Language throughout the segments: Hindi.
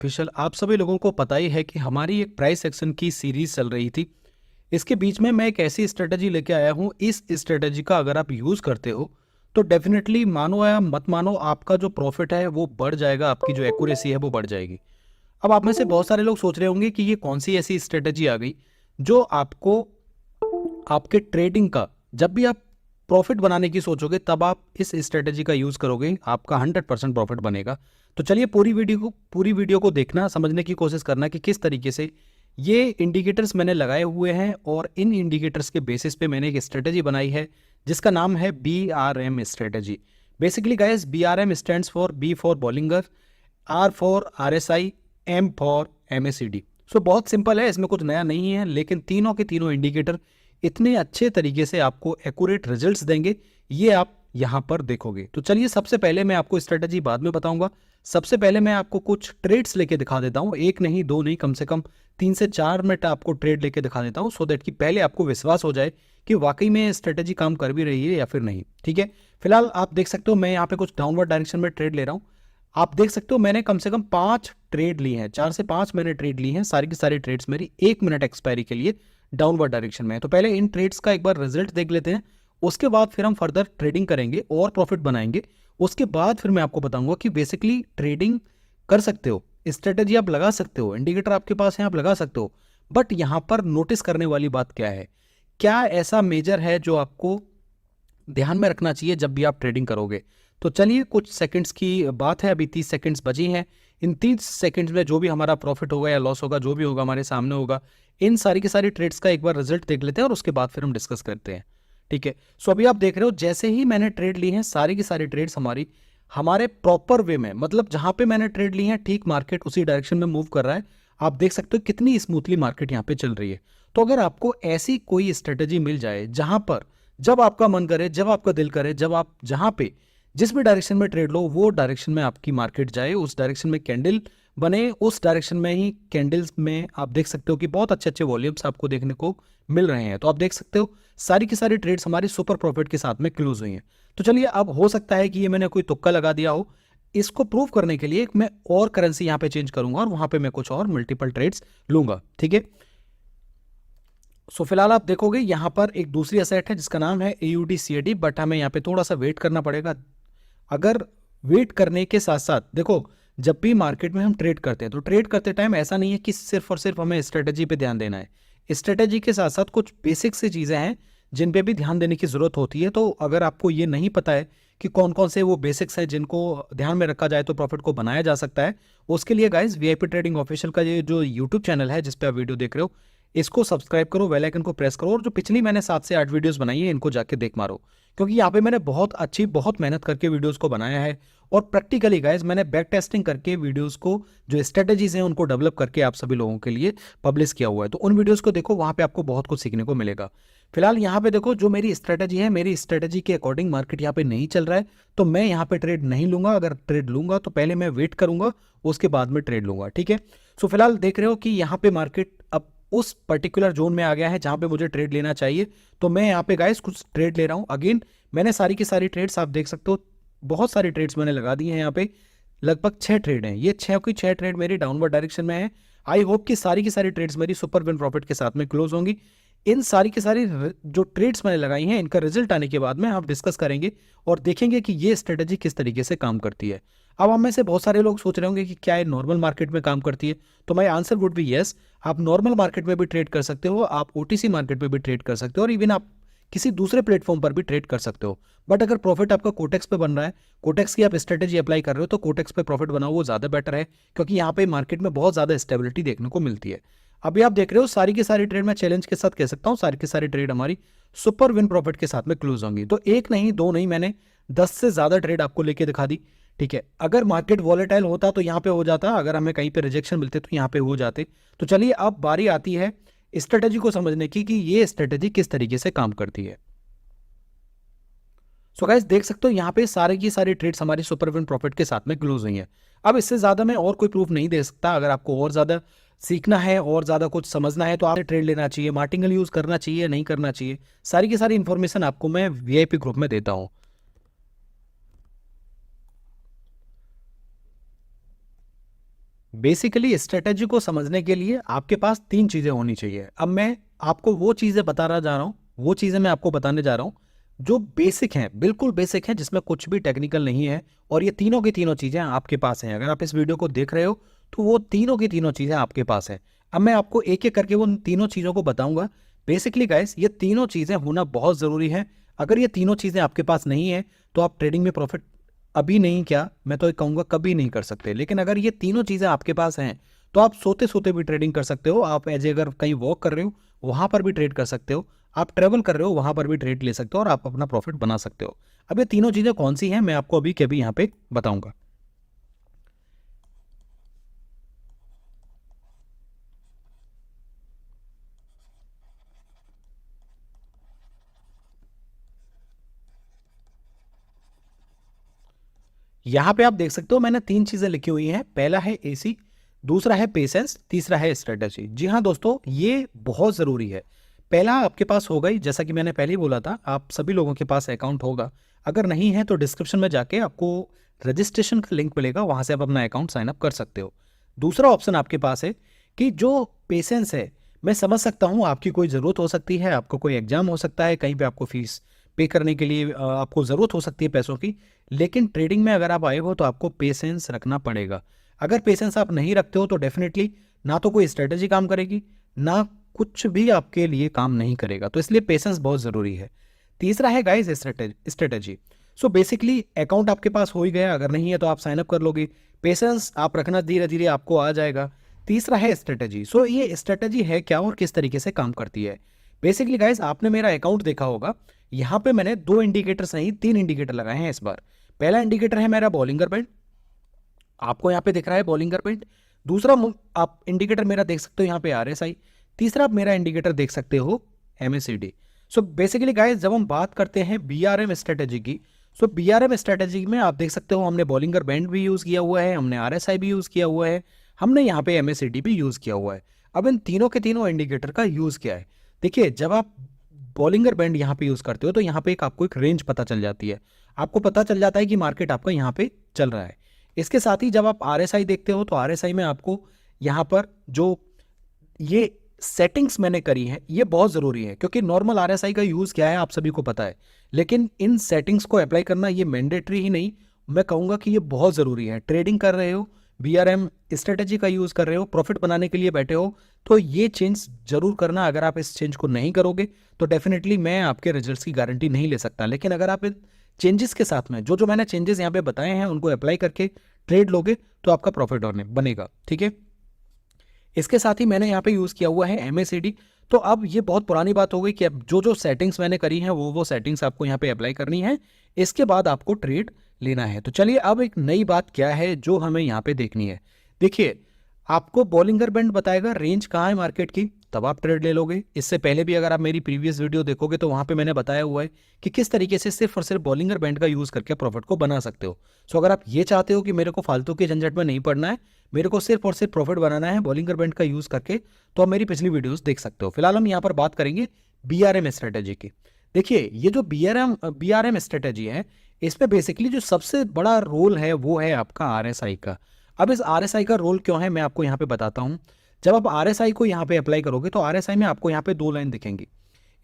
ऑफिशियल आप सभी लोगों को पता ही है कि हमारी एक प्राइस एक्शन की सीरीज चल रही थी। इसके बीच में मैं एक ऐसी स्ट्रेटजी लेके आया हूँ। इस स्ट्रेटजी का अगर आप यूज करते हो तो डेफिनेटली, मानो या मत मानो, आपका जो प्रॉफिट है वो बढ़ जाएगा, आपकी जो एक्यूरेसी है वो बढ़ जाएगी। अब आप में से बहुत सारे लोग सोच रहे होंगे कि ये कौन सी ऐसी स्ट्रेटजी आ गई जो आपको आपके ट्रेडिंग का, जब भी आप प्रॉफिट बनाने की सोचोगे तब आप इस स्ट्रेटजी का यूज करोगे, आपका 100% प्रॉफिट बनेगा। तो चलिए पूरी वीडियो को देखना, समझने की कोशिश करना कि किस तरीके से ये इंडिकेटर्स मैंने लगाए हुए हैं और इन इंडिकेटर्स के बेसिस पे मैंने एक स्ट्रेटजी बनाई है जिसका नाम है BRM strategy. Basically guys, BRM stands for B for Bollinger, R for RSI, M for MACD। सो बहुत सिंपल है, इसमें कुछ नया नहीं है, लेकिन तीनों के तीनों इंडिकेटर इतने अच्छे तरीके से आपको एक्यूरेट रिजल्ट्स देंगे, ये आप यहाँ पर देखोगे। तो चलिए, सबसे पहले मैं आपको स्ट्रेटजी बाद में बताऊंगा। सबसे पहले मैं आपको कुछ ट्रेड्स लेके दिखा देता हूँ, एक नहीं दो नहीं, कम से कम 3 से 4 मिनट आपको ट्रेड लेके दिखा देता हूँ, सो दैट कि पहले आपको विश्वास हो जाए कि वाकई में स्ट्रेटजी काम कर भी रही है या फिर नहीं। ठीक है, फिलहाल आप देख सकते हो मैं यहाँ पे कुछ डाउनवर्ड डायरेक्शन में ट्रेड ले रहा हूँ। आप देख सकते हो मैंने कम से कम 5 ट्रेड ली हैं, 4 से 5 मैंने ट्रेड ली हैं। सारी की सारी ट्रेड्स मेरी 1 मिनट एक्सपायरी के लिए डाउनवर्ड डायरेक्शन में है। तो पहले इन ट्रेड्स का एक बार रिजल्ट देख लेते हैं, उसके बाद फिर हम फर्दर ट्रेडिंग करेंगे और प्रॉफिट बनाएंगे। उसके बाद फिर मैं आपको बताऊंगा कि बेसिकली ट्रेडिंग कर सकते हो, स्ट्रेटेजी आप लगा सकते हो, इंडिकेटर आपके पास है, आप लगा सकते हो। बट यहां पर नोटिस करने वाली बात क्या है, क्या ऐसा मेजर है जो आपको ध्यान में रखना चाहिए जब भी आप ट्रेडिंग करोगे। तो चलिए, कुछ सेकंड्स की बात है, अभी 30 सेकंड्स बची हैं। इन 30 सेकंड्स में जो भी हमारा प्रॉफिट होगा या लॉस होगा, जो भी होगा हमारे सामने होगा, इन सारी की सारी ट्रेड्स का एक बार रिजल्ट देख लेते हैं और उसके बाद फिर हम डिस्कस करते हैं। ठीक है, सो अभी आप देख रहे हो जैसे ही मैंने ट्रेड ली है, सारी की सारी ट्रेड्स हमारी हमारे प्रॉपर वे में, मतलब जहां पे मैंने ट्रेड ली है ठीक मार्केट उसी डायरेक्शन में मूव कर रहा है। आप देख सकते हो कितनी स्मूथली मार्केट यहाँ पे चल रही है। तो अगर आपको ऐसी कोई स्ट्रेटेजी मिल जाए जहां पर जब आपका मन करे, जब आपका दिल करे, जब आप जहां पे जिस भी डायरेक्शन में ट्रेड लो वो डायरेक्शन में आपकी मार्केट जाए, उस डायरेक्शन में कैंडल बने, उस डायरेक्शन में ही कैंडल्स में आप देख सकते हो कि बहुत अच्छे अच्छे वॉल्यूम्स आपको देखने को मिल रहे हैं। तो आप देख सकते हो सारी की सारी ट्रेड्स हमारी सुपर प्रॉफिट के साथ में क्लोज हुई हैं। तो चलिए, अब हो सकता है कि ये मैंने कोई तुक्का लगा दिया हो, इसको प्रूव करने के लिए मैं और करेंसी यहाँ पे चेंज करूंगा और वहां पे मैं कुछ और मल्टीपल ट्रेड्स लूंगा। ठीक है, सो फिलहाल आप देखोगे यहाँ पर एक दूसरी असेट है जिसका नाम है AUD/CAD, बट हमें यहाँ पे थोड़ा सा वेट करना पड़ेगा। अगर वेट करने के साथ साथ देखो, जब भी मार्केट में हम ट्रेड करते हैं तो ट्रेड करते टाइम ऐसा नहीं है कि सिर्फ और सिर्फ हमें स्ट्रेटेजी पे ध्यान देना है। स्ट्रेटेजी के साथ साथ कुछ बेसिक सी चीज़ें हैं जिन पे भी ध्यान देने की ज़रूरत होती है। तो अगर आपको ये नहीं पता है कि कौन कौन से वो बेसिक्स हैं जिनको ध्यान में रखा जाए तो प्रॉफिट को बनाया जा सकता है, उसके लिए गाइस VIP ट्रेडिंग ऑफिशियल का ये जो यूट्यूब चैनल है जिस पे आप वीडियो देख रहे हो, इसको सब्सक्राइब करो, बेल आइकन को प्रेस करो और जो पिछली मैंने 7 से 8 वीडियोस बनाई है इनको जाके देख मारो, क्योंकि यहाँ पे मैंने बहुत मेहनत करके वीडियोस को बनाया है और प्रैक्टिकली गाइस मैंने बैक टेस्टिंग करके वीडियोस को, जो स्ट्रेटेजीज हैं उनको डेवलप करके आप सभी लोगों के लिए पब्लिश किया हुआ है। तो उन वीडियोस को देखो, वहां पे आपको बहुत कुछ सीखने को मिलेगा। फिलहाल यहाँ पे देखो, जो मेरी स्ट्रेटेजी है, मेरी स्ट्रेटेजी के अकॉर्डिंग मार्केट यहाँ पे नहीं चल रहा है, तो मैं यहाँ पे ट्रेड नहीं लूंगा। अगर ट्रेड लूंगा तो पहले मैं वेट करूंगा, उसके बाद में ट्रेड लूंगा। ठीक है, सो फिलहाल देख रहे हो कि यहाँ पे मार्केट अब उस पर्टिकुलर जोन में आ गया है जहां पे मुझे ट्रेड लेना चाहिए। तो मैं यहाँ पे गाइस कुछ ट्रेड ले रहा हूँ। अगेन मैंने सारी की सारी ट्रेड्स आप देख सकते हो, बहुत सारी ट्रेड्स मैंने लगा दी हैं यहाँ पे, लगभग 6 ट्रेड हैं। ये 6 की 6 ट्रेड मेरी डाउनवर्ड डायरेक्शन में है। आई होप कि सारी की सारी ट्रेड्स मेरी सुपर विन प्रॉफिट के साथ में क्लोज होंगी। इन सारी की सारी जो ट्रेड्स मैंने लगाई हैं, इनका रिजल्ट आने के बाद में आप डिस्कस करेंगे और देखेंगे कि ये स्ट्रेटेजी किस तरीके से काम करती है। अब हम में से बहुत सारे लोग सोच रहे होंगे कि क्या ये नॉर्मल मार्केट में काम करती है, तो my answer would be yes. आप नॉर्मल मार्केट में भी ट्रेड कर सकते हो, आप OTC मार्केट में भी ट्रेड कर सकते हो और इवन आप किसी दूसरे प्लेटफॉर्म पर भी ट्रेड कर सकते हो। बट अगर प्रॉफिट आपका कोटेक्स पे बन रहा है, कोटेक्स की आप स्ट्रेटेजी अप्लाई कर रहे हो, तो कोटेक्स पे प्रॉफिट बनाओ, वो ज़्यादा बेटर है, क्योंकि यहाँ पे मार्केट में बहुत ज़्यादा स्टेबिलिटी देखने को मिलती है। अभी आप देख रहे हो सारी की सारी ट्रेड, मैं चैलेंज के साथ कह सकता हूँ सारी की सारी ट्रेड हमारी सुपर विन प्रॉफिट के साथ में क्लोज होंगी। तो एक नहीं दो नहीं, मैंने 10 से ज़्यादा ट्रेड आपको लेके दिखा दी। ठीक है, अगर मार्केट वॉलेटाइल होता तो यहाँ पे हो जाता, अगर हमें कहीं पे रिजेक्शन मिलते तो यहाँ पे हो जाते। तो चलिए, अब बारी आती है स्ट्रेटेजी को समझने की कि ये स्ट्रेटेजी किस तरीके से काम करती है। सो गाइस देख सकते हो यहाँ पे सारे की सारी ट्रेड्स हमारी सुपर विन प्रॉफिट के साथ में क्लोज हुई हैं। अब इससे ज्यादा मैं और कोई प्रूफ नहीं दे सकता। अगर आपको और ज्यादा सीखना है और ज्यादा कुछ समझना है तो आपने ट्रेड लेना चाहिए, मार्टिंगल यूज करना चाहिए, नहीं करना चाहिए, सारी की सारी इंफॉर्मेशन आपको मैं VIP ग्रुप में देता हूँ। बेसिकली स्ट्रेटेजी को समझने के लिए आपके पास 3 चीजें होनी चाहिए। अब मैं आपको वो चीजें बताना जा रहा हूँ, वो चीजें मैं आपको बताने जा रहा हूँ जो बेसिक हैं, बिल्कुल बेसिक हैं, जिसमें कुछ भी टेक्निकल नहीं है। और ये तीनों की तीनों चीजें आपके पास हैं। अगर आप इस वीडियो को देख रहे हो तो वो तीनों की तीनों चीजें आपके पास हैं। अब मैं आपको एक एक करके वो तीनों चीजों को बताऊंगा। बेसिकली गाइस, ये तीनों चीजें होना बहुत जरूरी है। अगर ये तीनों चीजें आपके पास नहीं है तो आप ट्रेडिंग में प्रॉफिट अभी नहीं, क्या मैं तो कहूंगा कभी नहीं कर सकते। लेकिन अगर ये तीनों चीजें आपके पास हैं तो आप सोते सोते भी ट्रेडिंग कर सकते हो। आप एज अगर कहीं वॉक कर रहे हो वहां पर भी ट्रेड कर सकते हो, आप ट्रेवल कर रहे हो वहां पर भी ट्रेड ले सकते हो और आप अपना प्रॉफिट बना सकते हो। अब ये तीनों चीजें कौन सी हैं मैं आपको अभी के अभी यहाँ पे बताऊंगा। यहाँ पे आप देख सकते हो मैंने 3 चीजें लिखी हुई हैं। पहला है एसी, दूसरा है पेशेंस, तीसरा है स्ट्रेटेजी। जी हाँ दोस्तों, ये बहुत जरूरी है। पहला आपके पास होगा ही, जैसा कि मैंने पहले ही बोला था, आप सभी लोगों के पास अकाउंट होगा। अगर नहीं है तो डिस्क्रिप्शन में जाके आपको रजिस्ट्रेशन का लिंक मिलेगा, वहां से आप अपना अकाउंट साइन अप कर सकते हो। दूसरा ऑप्शन आपके पास है कि जो पेशेंस है, मैं समझ सकता हूँ आपकी कोई ज़रूरत हो सकती है, आपको कोई एग्जाम हो सकता है, कहीं पे आपको फीस पे करने के लिए आपको ज़रूरत हो सकती है पैसों की। लेकिन ट्रेडिंग में अगर आप आए हो तो आपको पेशेंस रखना पड़ेगा। अगर पेशेंस आप नहीं रखते हो तो डेफिनेटली ना तो कोई स्ट्रेटेजी काम करेगी, ना कुछ भी आपके लिए काम नहीं करेगा। तो इसलिए पेशेंस बहुत ज़रूरी है। तीसरा है guys strategy. So basically account आपके पास हो ही गया, अगर नहीं है तो आप साइन अप कर लोगे। पेशेंस आप रखना, धीरे धीरे आपको आ जाएगा। तीसरा है स्ट्रेटेजी। सो ये स्ट्रेटेजी है क्या और किस तरीके से काम करती है। बेसिकली गाइस, आपने मेरा अकाउंट देखा होगा, यहाँ पे मैंने 2 इंडिकेटर्स नहीं 3 इंडिकेटर लगाए हैं इस बार। पहला इंडिकेटर है मेरा बॉलिंगर बैंड, आपको यहाँ पे दिख रहा है बॉलिंगर बैंड। दूसरा आप इंडिकेटर मेरा देख सकते हो यहाँ पे आरएसआई। तीसरा आप मेरा इंडिकेटर देख सकते हो एमएसीडी। सो बेसिकली गाइस, जब हम बात करते हैं बीआरएम स्ट्रेटेजी की, सो बीआरएम स्ट्रेटेजी में आप देख सकते हो हमने बॉलिंगर बैंड भी यूज किया हुआ है, हमने आरएसआई भी यूज किया हुआ है, हमने यहाँ पे एमएसीडी भी यूज किया हुआ है। अब इन तीनों के तीनों इंडिकेटर का यूज क्या है। देखिए, जब आप बॉलिंगर बैंड यहाँ पे यूज करते हो तो यहाँ पे आपको एक रेंज पता चल जाती है, आपको पता चल जाता है कि मार्केट आपका यहाँ पे चल रहा है। इसके साथ ही जब आप आरएसआई देखते हो तो आरएसआई में आपको यहाँ पर जो ये सेटिंग्स मैंने करी हैं ये बहुत ज़रूरी है, क्योंकि नॉर्मल आरएसआई का यूज़ क्या है आप सभी को पता है, लेकिन इन सेटिंग्स को अप्लाई करना ये मैंडेटरी ही नहीं, मैं कहूँगा कि ये बहुत ज़रूरी है। ट्रेडिंग कर रहे हो, बीआरएम स्ट्रेटेजी का यूज़ कर रहे हो, प्रॉफिट बनाने के लिए बैठे हो, तो ये चेंज जरूर करना। अगर आप इस चेंज को नहीं करोगे तो डेफिनेटली मैं आपके रिजल्ट्स की गारंटी नहीं ले सकता। लेकिन अगर आप इन चेंजेस के साथ में जो जो मैंने चेंजेस यहाँ पे बताए हैं उनको अप्लाई करके ट्रेड लोगे तो आपका प्रॉफिट और बनेगा। ठीक है, इसके साथ ही मैंने यहाँ पे यूज़ किया हुआ है एमएसीडी। तो अब ये बहुत पुरानी बात हो गई कि अब जो जो सेटिंग्स मैंने करी हैं वो सेटिंग्स आपको यहाँ पे अप्लाई करनी है, इसके बाद आपको ट्रेड लेना है। तो चलिए, अब एक नई बात क्या है जो हमें यहाँ पे देखनी है। देखिए, आपको बॉलिंगर बैंड बताएगा रेंज कहाँ है मार्केट की, तब आप ट्रेड ले लोगे। इससे पहले भी अगर आप मेरी प्रीवियस वीडियो देखोगे तो वहाँ पे मैंने बताया हुआ है कि किस तरीके से सिर्फ और सिर्फ बॉलिंगर बैंड का यूज़ करके प्रॉफिट को बना सकते हो। सो अगर आप ये चाहते हो कि मेरे को फालतू के झंझट में नहीं पड़ना है, मेरे को सिर्फ और सिर्फ प्रॉफिट बनाना है बॉलिंगर बैंड का यूज़ करके, तो आप मेरी पिछली वीडियोस देख सकते हो। फिलहाल हम यहाँ पर बात करेंगे बीआरएम स्ट्रेटेजी की। देखिए, ये जो बीआरएम स्ट्रेटेजी है, इसमें बेसिकली जो सबसे बड़ा रोल है वो है आपका आरएसआई का। अब इस आरएसआई का रोल क्यों है मैं आपको यहाँ पे बताता हूँ। जब आप आरएसआई को यहाँ पे अप्लाई करोगे तो आरएसआई में आपको यहाँ पे 2 लाइन दिखेंगी।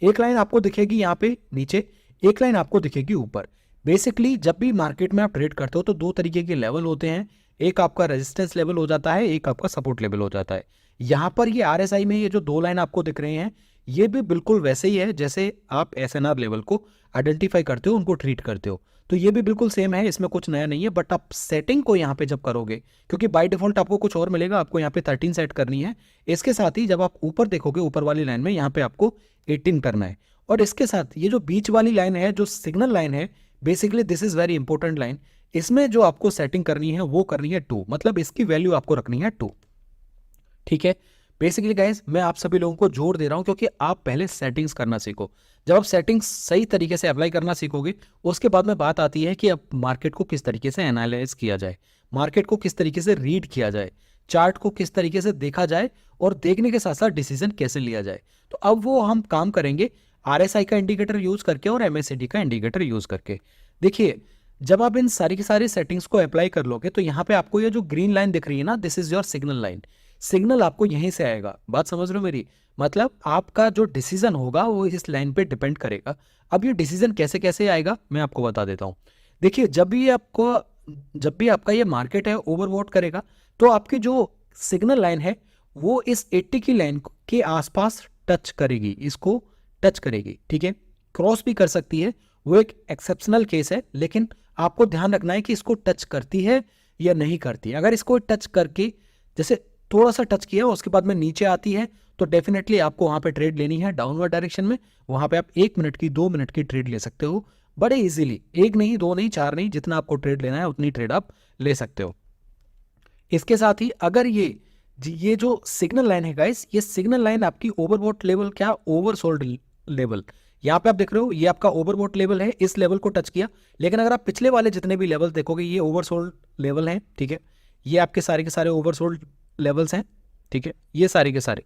एक लाइन आपको दिखेगी यहाँ पे नीचे, एक लाइन आपको दिखेगी ऊपर। बेसिकली जब भी मार्केट में आप ट्रेड करते हो तो 2 तरीके के लेवल होते हैं, एक आपका रेजिस्टेंस लेवल हो जाता है, एक आपका सपोर्ट लेवल हो जाता है। यहाँ पर ये आरएसआई में ये जो 2 लाइन आपको दिख रहे हैं ये भी बिल्कुल वैसे ही है जैसे आप एसएनआर लेवल को आइडेंटिफाई करते हो, उनको ट्रीट करते हो। तो ये भी बिल्कुल सेम है, इसमें कुछ नया नहीं है। बट आप सेटिंग को यहाँ पे जब करोगे, क्योंकि बाय डिफॉल्ट आपको कुछ और मिलेगा, आपको यहाँ पे 13 सेट करनी है। इसके साथ ही जब आप ऊपर देखोगे ऊपर वाली लाइन में यहाँ पे आपको 18 करना है। और इसके साथ ये जो बीच वाली लाइन है, जो सिग्नल लाइन है, basically this is very important line, इसमें जो आपको सेटिंग करनी है वो करनी है 2, मतलब इसकी वैल्यू आपको रखनी है 2। ठीक है, बेसिकली गाइस मैं आप सभी लोगों को जोर दे रहा हूं क्योंकि आप पहले सेटिंग्स करना सीखो। जब आप सेटिंग्स सही तरीके से अप्लाई करना सीखोगे उसके बाद में बात आती है कि अब मार्केट को किस तरीके से एनालाइज किया जाए, मार्केट को किस तरीके से रीड किया जाए, चार्ट को किस तरीके से देखा जाए और देखने के साथ साथ डिसीजन कैसे लिया जाए। तो अब वो हम काम करेंगे आरएसआई का इंडिकेटर यूज करके और एमएसडी का इंडिकेटर यूज करके। देखिए, जब आप इन सारी की सारी सेटिंग्स को अप्लाई कर लोगे तो यहाँ पे आपको ये जो ग्रीन लाइन दिख रही है ना, this is your signal line. Signal आपको यहीं से आएगा, बात समझ रहे हो मेरी? मतलब आपका जो डिसीजन होगा वो इस लाइन पे डिपेंड करेगा। अब ये डिसीजन कैसे कैसे आएगा मैं आपको बता देता हूँ। देखिए, जब भी आपका ये मार्केट है ओवरबॉट करेगा तो आपकी जो सिग्नल लाइन है वो इस 80 की लाइन के आसपास टच करेगी, इसको टच करेगी, ठीक है। क्रॉस भी कर सकती है, वो एक एक्सेप्शनल केस है, लेकिन आपको ध्यान रखना है कि इसको टच करती है या नहीं करती है। अगर इसको टच करके जैसे थोड़ा सा टच किया उसके बाद में नीचे आती है तो डेफिनेटली आपको वहां पे ट्रेड लेनी है डाउनवर्ड डायरेक्शन में। वहां पे आप 1 मिनट की 2 मिनट की ट्रेड ले सकते हो बड़े इजीली, एक नहीं, दो नहीं, चार नहीं, जितना आपको ट्रेड लेना है उतनी ट्रेड आप ले सकते हो। इसके साथ ही अगर ये जो सिग्नल लाइन है गाइस, ये सिग्नल लाइन आपकी ओवरबॉट लेवल, क्या ओवरसोल्ड लेवल, यहाँ पे आप देख रहे हो ये आपका ओवरबॉट लेवल है, इस लेवल को टच किया। लेकिन अगर आप पिछले वाले जितने भी लेवल देखोगे ये ओवरसोल्ड लेवल है, ठीक है। ये आपके सारे के सारे ओवरसोल्ड लेवल्स हैं, ठीक है, ये सारे के सारे।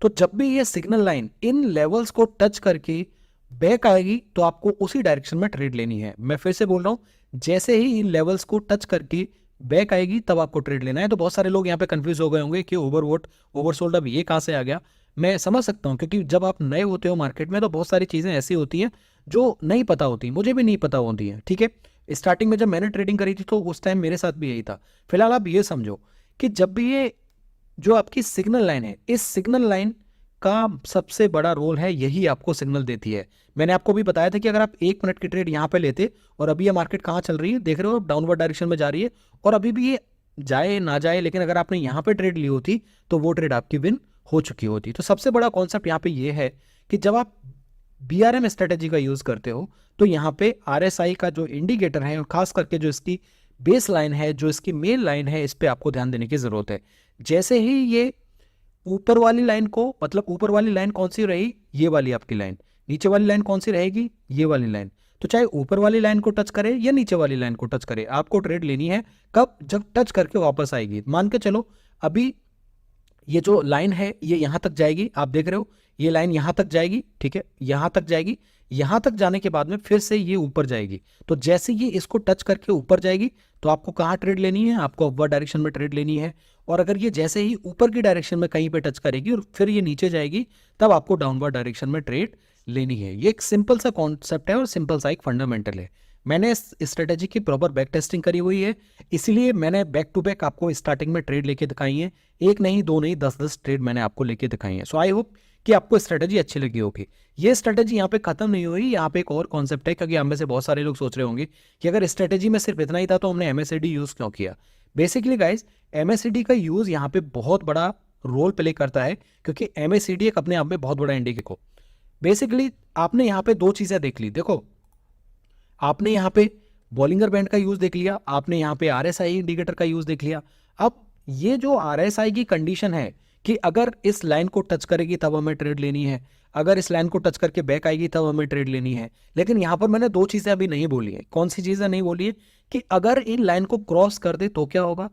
तो जब भी ये सिग्नल लाइन इन लेवल्स को टच करके बैक आएगी तो आपको उसी डायरेक्शन में ट्रेड लेनी है। मैं फिर से बोल रहा हूं, जैसे ही इन लेवल्स को टच करके बैक आएगी तब आपको ट्रेड लेना है। तो बहुत सारे लोग यहाँ पे कंफ्यूज हो गए होंगे कि ओवरसोल्ड अब ये कहाँ से आ गया। मैं समझ सकता हूँ, क्योंकि जब आप नए होते हो मार्केट में तो बहुत सारी चीज़ें ऐसी होती हैं जो नहीं पता होती, मुझे भी नहीं पता होती हैं, ठीक है। स्टार्टिंग में जब मैंने ट्रेडिंग करी थी तो उस टाइम मेरे साथ भी यही था। फिलहाल आप ये समझो कि जब भी ये जो आपकी सिग्नल लाइन है, इस सिग्नल लाइन का सबसे बड़ा रोल है, यही आपको सिग्नल देती है। मैंने आपको भी बताया था कि अगर आप 1 मिनट की ट्रेड यहाँ पे लेते और अभी ये मार्केट कहाँ चल रही है देख रहे हो, डाउनवर्ड डायरेक्शन में जा रही है और अभी भी ये जाए ना जाए, लेकिन अगर आपने यहाँ पे ट्रेड ली होती तो वो ट्रेड आपकी विन हो चुकी होती। तो सबसे बड़ा कॉन्सेप्ट यहाँ पे ये है कि जब आप BRM स्ट्रेटेजी का यूज करते हो तो यहाँ पे RSI का जो इंडिकेटर है और खास करके जो इसकी बेस लाइन है, जो इसकी मेन लाइन है, इस पे आपको ध्यान देने की जरूरत है। जैसे ही ये ऊपर वाली लाइन को, मतलब ऊपर वाली लाइन कौन सी रही, ये वाली आपकी लाइन, नीचे वाली लाइन कौन सी रहेगी, ये वाली लाइन। तो चाहे ऊपर वाली लाइन को टच करे या नीचे वाली लाइन को टच करे, आपको ट्रेड लेनी है कब, जब टच करके वापस आएगी। मान के चलो अभी ये जो लाइन है ये यहां तक जाएगी, आप देख रहे हो ये लाइन यहां तक जाएगी, ठीक है, यहां तक जाएगी। यहां तक जाने के बाद में फिर से ये ऊपर जाएगी। तो जैसे ये इसको टच करके ऊपर जाएगी तो आपको कहाँ ट्रेड लेनी है, आपको अपवर्ड डायरेक्शन में ट्रेड लेनी है। और अगर ये जैसे ही ऊपर की डायरेक्शन में कहीं पे टच करेगी और फिर ये नीचे जाएगी तब आपको डाउनवर्ड डायरेक्शन में ट्रेड लेनी है। ये एक सिंपल सा कॉन्सेप्ट है और सिंपल सा एक फंडामेंटल है। मैंने इस स्ट्रेटेजी की प्रॉपर बैक टेस्टिंग करी हुई है, इसीलिए मैंने बैक टू बैक आपको स्टार्टिंग में ट्रेड लेके दिखाई है। एक नहीं, दो नहीं, 10-10 ट्रेड मैंने आपको लेके दिखाई है। सो आई होप कि आपको स्ट्रेटेजी अच्छी लगी होगी। ये स्ट्रेटेजी यहाँ पे खत्म नहीं हुई, यहाँ पे एक और कॉन्सेप्ट है, क्योंकि हम में से बहुत सारे लोग सोच रहे होंगे कि अगर स्ट्रेटेजी में सिर्फ इतना ही था तो हमने MACD यूज क्यों किया। बेसिकली गाइज, MACD का यूज यहाँ पे बहुत बड़ा रोल प्ले करता है, क्योंकि MACD एक अपने आप में बहुत बड़ा इंडिकेटर। बेसिकली आपने यहाँ पे दो चीजें देख ली, देखो आपने यहाँ पे बॉलिंगर बैंड का यूज देख लिया, आपने यहाँ पे RSI इंडिकेटर का यूज देख लिया। अब ये जो RSI की कंडीशन है कि अगर इस लाइन को टच करेगी तब हमें ट्रेड लेनी है, अगर इस लाइन को टच करके बैक आएगी तब हमें ट्रेड लेनी है। लेकिन यहाँ पर मैंने दो चीजें अभी नहीं बोली है। कौन सी चीजें नहीं बोली है? कि अगर इन लाइन को क्रॉस कर दे तो क्या होगा।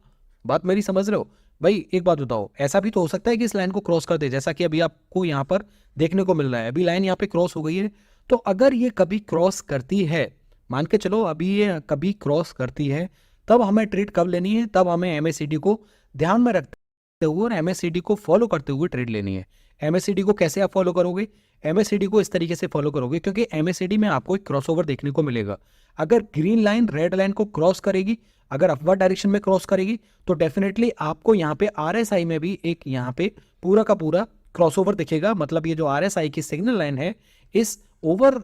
बात मेरी समझ रहे हो भाई? एक बात बताओ, ऐसा भी तो हो सकता है कि इस लाइन को क्रॉस कर दे, जैसा कि अभी आपको यहाँ पर देखने को मिल रहा है। अभी लाइन यहाँ पे क्रॉस हो गई है, तो अगर ये कभी क्रॉस करती है, मान के चलो अभी ये कभी क्रॉस करती है, तब हमें ट्रेड कब लेनी है? तब हमें MACD को ध्यान में रखते हुए और MACD को फॉलो करते हुए ट्रेड लेनी है। MACD को कैसे आप फॉलो करोगे? MACD को इस तरीके से फॉलो करोगे, क्योंकि MACD में आपको एक क्रॉसओवर देखने को मिलेगा। अगर ग्रीन लाइन रेड लाइन को क्रॉस करेगी, अगर अपवर्ड डायरेक्शन में क्रॉस करेगी, तो डेफिनेटली आपको यहाँ पे RSI में भी एक यहाँ पे पूरा का पूरा क्रॉसओवर दिखेगा। मतलब ये जो RSI की सिग्नल लाइन है, इस ओवर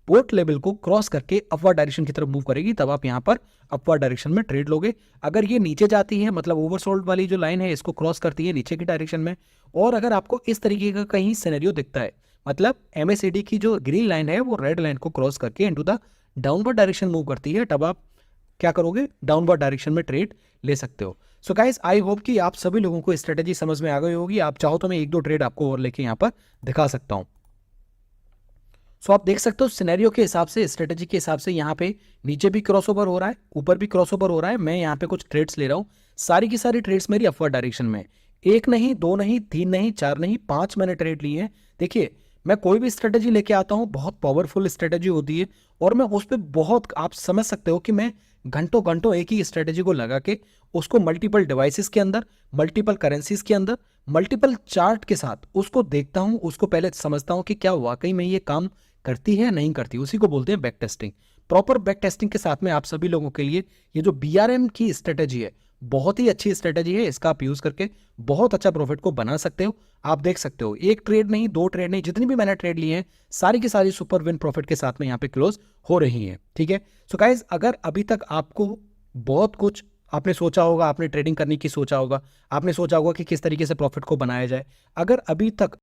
पोर्ट लेवल को क्रॉस करके अपवर्ड डायरेक्शन की तरफ मूव करेगी, तब आप यहाँ पर अपवर्ड डायरेक्शन में ट्रेड लोगे। अगर ये नीचे जाती है, मतलब ओवरसोल्ड वाली जो लाइन है इसको क्रॉस करती है नीचे की डायरेक्शन में, और अगर आपको इस तरीके का कहीं सिनेरियो दिखता है, मतलब MACD की जो ग्रीन लाइन है वो रेड लाइन को क्रॉस करके into the downward direction move करती है, तब आप क्या करोगे? डाउनवर्ड डायरेक्शन में ट्रेड ले सकते हो। सो गाइस, आई होप कि आप सभी लोगों को स्ट्रेटेजी समझ में आ गई होगी। आप चाहो तो मैं एक दो ट्रेड आपको और लेके यहाँ पर दिखा सकता हूँ। सो आप देख सकते हो सिनेरियो के हिसाब से, स्ट्रेटेजी के हिसाब से यहाँ पे नीचे भी क्रॉसओवर हो रहा है, ऊपर भी क्रॉसओवर हो रहा है। मैं यहाँ पे कुछ ट्रेड्स ले रहा हूँ, सारी की सारी ट्रेड्स मेरी अपवर्ड डायरेक्शन में। एक नहीं, दो नहीं, तीन नहीं, चार नहीं, 5 मैंने ट्रेड लिए हैं। देखिए मैं कोई भी स्ट्रेटजी लेके आता हूँ, बहुत पावरफुल स्ट्रेटजी होती है और मैं उस पर बहुत, आप समझ सकते हो कि मैं घंटों घंटों एक ही स्ट्रेटजी को लगा के उसको मल्टीपल डिवाइसेस के अंदर, मल्टीपल करेंसीज के अंदर, मल्टीपल चार्ट के साथ उसको देखता हूँ, उसको पहले समझता हूँ कि क्या वाकई में ये काम करती है या नहीं करती। उसी को बोलते हैं back testing. Proper back testing के साथ में आप सभी लोगों के लिए ये जो BRM की स्ट्रेटजी है, बहुत ही अच्छी स्ट्रेटजी है। इसका आप यूज करके बहुत अच्छा प्रॉफिट को बना सकते हो। आप देख सकते हो, एक ट्रेड नहीं, दो ट्रेड नहीं, जितनी भी मैंने ट्रेड ली है सारी की सारी सुपर विन प्रॉफिट के साथ में यहाँ पे क्लोज हो रही है। ठीक है, सो गाइज, अगर अभी तक आपको बहुत कुछ आपने सोचा होगा, आपने ट्रेडिंग करने की सोचा होगा, आपने सोचा होगा कि किस तरीके से प्रॉफिट को बनाया जाए, अगर अभी तक